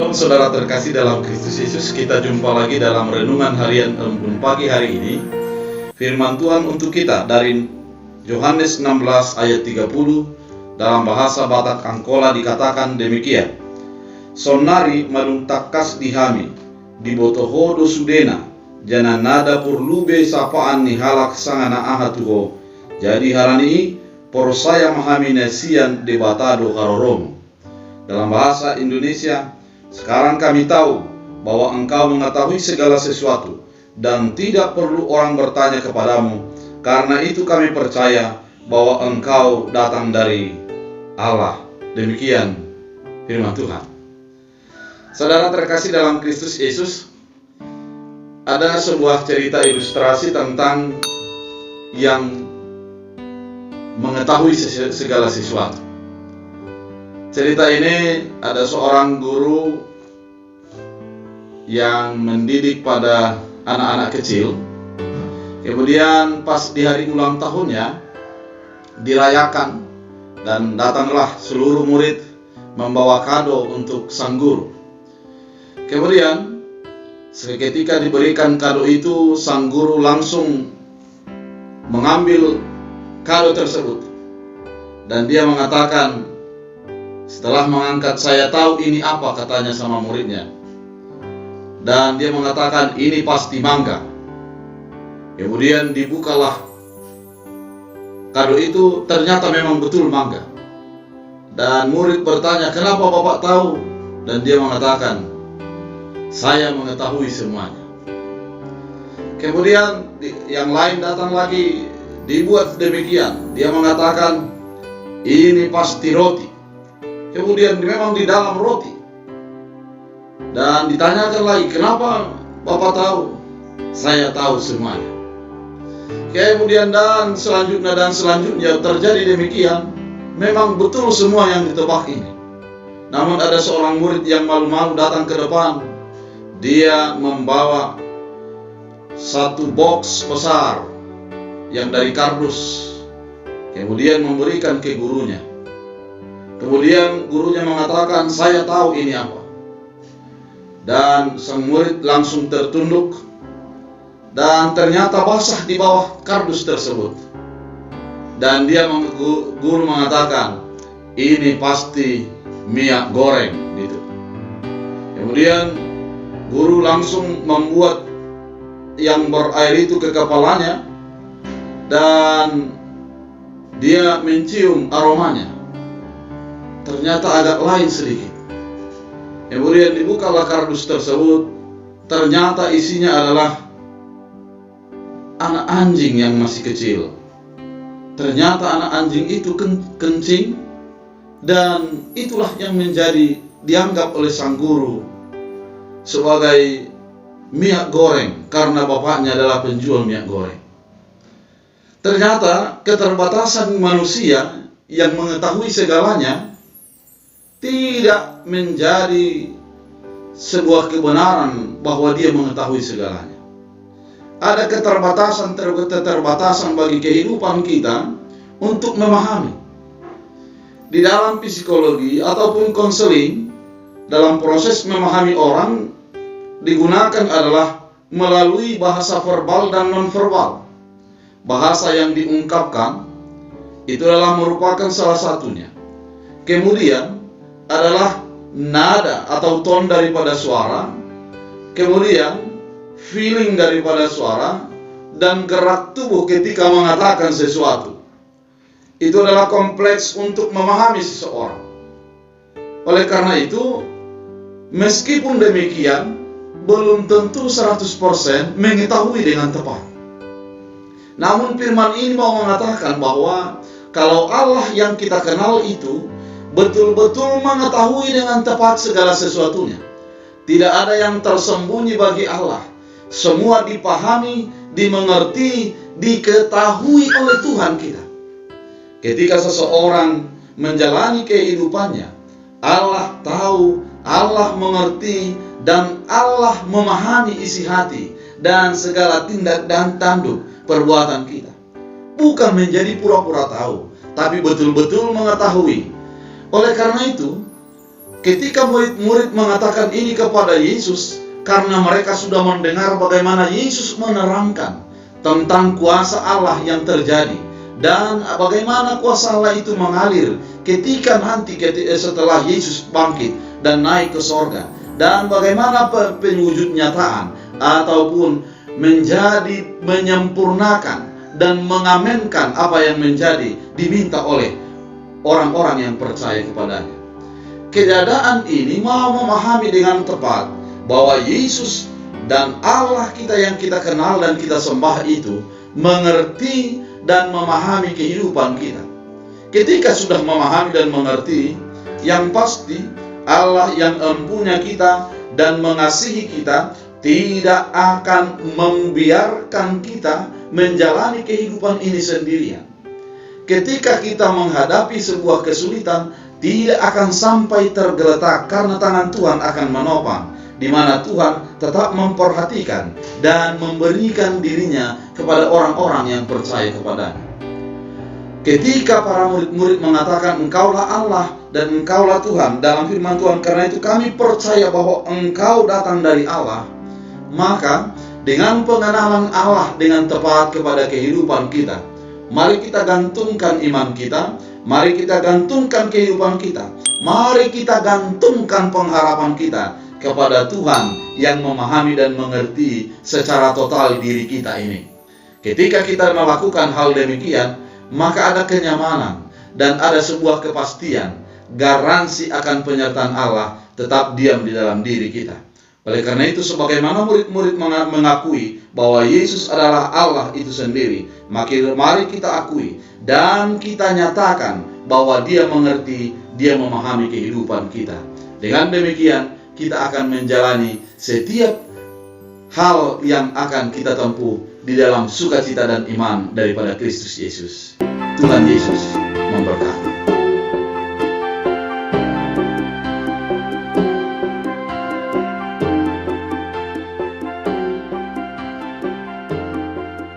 Shalom saudara terkasih dalam Kristus Yesus, kita jumpa lagi dalam renungan harian pagi hari ini. Firman Tuhan untuk kita dari Yohanes 16 ayat 30 dalam bahasa Batak Angkola dikatakan demikian. Sonari madung takas dihami, dibotoho dosudena, jana nada purlube sapaan nihalak sangana aha tuho. Jadi harani por saya mahami nesian debatado haroromo. Dalam bahasa Indonesia, sekarang kami tahu bahwa engkau mengetahui segala sesuatu dan tidak perlu orang bertanya kepadamu. Karena itu kami percaya bahwa engkau datang dari Allah. Demikian firman Tuhan. Saudara terkasih dalam Kristus Yesus, ada sebuah cerita ilustrasi tentang yang mengetahui segala sesuatu. Cerita ini ada seorang guru yang mendidik pada anak-anak kecil. Kemudian pas di hari ulang tahunnya dirayakan dan datanglah seluruh murid membawa kado untuk sang guru. Kemudian seketika diberikan kado itu, sang guru langsung mengambil kado tersebut dan dia mengatakan, setelah mengangkat, saya tahu ini apa, katanya sama muridnya. Dan dia mengatakan, ini pasti mangga. Kemudian dibukalah kado itu, ternyata memang betul mangga. Dan murid bertanya, kenapa Bapak tahu? Dan dia mengatakan, saya mengetahui semuanya. Kemudian yang lain datang lagi, dibuat demikian. Dia mengatakan, ini pasti roti. Kemudian memang di dalam roti. Dan ditanyakan lagi, kenapa Bapak tahu? Saya tahu semuanya. Kemudian dan selanjutnya terjadi demikian. Memang betul semua yang ditebak ini. Namun ada seorang murid yang malu-malu datang ke depan. Dia membawa satu box besar yang dari kardus. Kemudian memberikan ke gurunya. Kemudian gurunya mengatakan, saya tahu ini apa. Dan sang murid langsung tertunduk. Dan ternyata basah di bawah kardus tersebut. Dan guru mengatakan, ini pasti minyak goreng gitu. Kemudian guru langsung membuat yang berair itu ke kepalanya. Dan dia mencium aromanya. Ternyata agak lain sedikit. Kemudian dibukalah kardus tersebut. Ternyata isinya adalah anak anjing yang masih kecil. Ternyata anak anjing itu kencing. Dan itulah yang dianggap oleh sang guru sebagai minyak goreng, karena bapaknya adalah penjual minyak goreng. Ternyata keterbatasan manusia yang mengetahui segalanya tidak menjadi sebuah kebenaran bahwa dia mengetahui segalanya. Ada keterbatasan bagi kehidupan kita untuk memahami. Di dalam psikologi ataupun konseling, dalam proses memahami orang digunakan adalah melalui bahasa verbal dan non-verbal. Bahasa yang diungkapkan itu adalah merupakan salah satunya. Kemudian adalah nada atau tone daripada suara, kemudian feeling daripada suara, dan gerak tubuh ketika mengatakan sesuatu. Itu adalah kompleks untuk memahami seseorang. Oleh karena itu, meskipun demikian, belum tentu 100% mengetahui dengan tepat. Namun firman ini mau mengatakan bahwa kalau Allah yang kita kenal itu betul-betul mengetahui dengan tepat segala sesuatunya. Tidak ada yang tersembunyi bagi Allah. Semua dipahami, dimengerti, diketahui oleh Tuhan kita. Ketika seseorang menjalani kehidupannya, Allah tahu, Allah mengerti, dan Allah memahami isi hati dan segala tindak dan tanduk perbuatan kita. Bukan menjadi pura-pura tahu, tapi betul-betul mengetahui. Oleh karena itu, Ketika murid-murid mengatakan ini kepada Yesus, karena mereka sudah mendengar bagaimana Yesus menerangkan tentang kuasa Allah yang terjadi, dan bagaimana kuasa Allah itu mengalir ketika nanti setelah Yesus bangkit dan naik ke sorga, dan bagaimana pewujud nyataan ataupun menyempurnakan dan mengamenkan apa yang menjadi diminta oleh orang-orang yang percaya kepadanya. Keadaan ini mau memahami dengan tepat bahwa Yesus dan Allah kita yang kita kenal dan kita sembah itu mengerti dan memahami kehidupan kita. Ketika sudah memahami dan mengerti, yang pasti Allah yang empunya kita dan mengasihi kita tidak akan membiarkan kita menjalani kehidupan ini sendirian. Ketika kita menghadapi sebuah kesulitan, tidak akan sampai tergeletak karena tangan Tuhan akan menopang, di mana Tuhan tetap memperhatikan dan memberikan dirinya kepada orang-orang yang percaya kepadanya. Ketika para murid-murid mengatakan Engkaulah Allah dan Engkaulah Tuhan dalam firman Tuhan, karena itu kami percaya bahwa Engkau datang dari Allah, maka dengan pengenalan Allah dengan tepat kepada kehidupan kita, mari kita gantungkan iman kita, mari kita gantungkan kehidupan kita, mari kita gantungkan pengharapan kita kepada Tuhan yang memahami dan mengerti secara total diri kita ini. Ketika kita melakukan hal demikian, maka ada kenyamanan dan ada sebuah kepastian, garansi akan penyertaan Allah tetap diam di dalam diri kita. Oleh karena itu, sebagaimana murid-murid mengakui bahwa Yesus adalah Allah itu sendiri, mari kita akui dan kita nyatakan bahwa Dia mengerti, Dia memahami kehidupan kita. Dengan demikian, kita akan menjalani setiap hal yang akan kita tempuh di dalam sukacita dan iman daripada Kristus Yesus. Tuhan Yesus memberkati.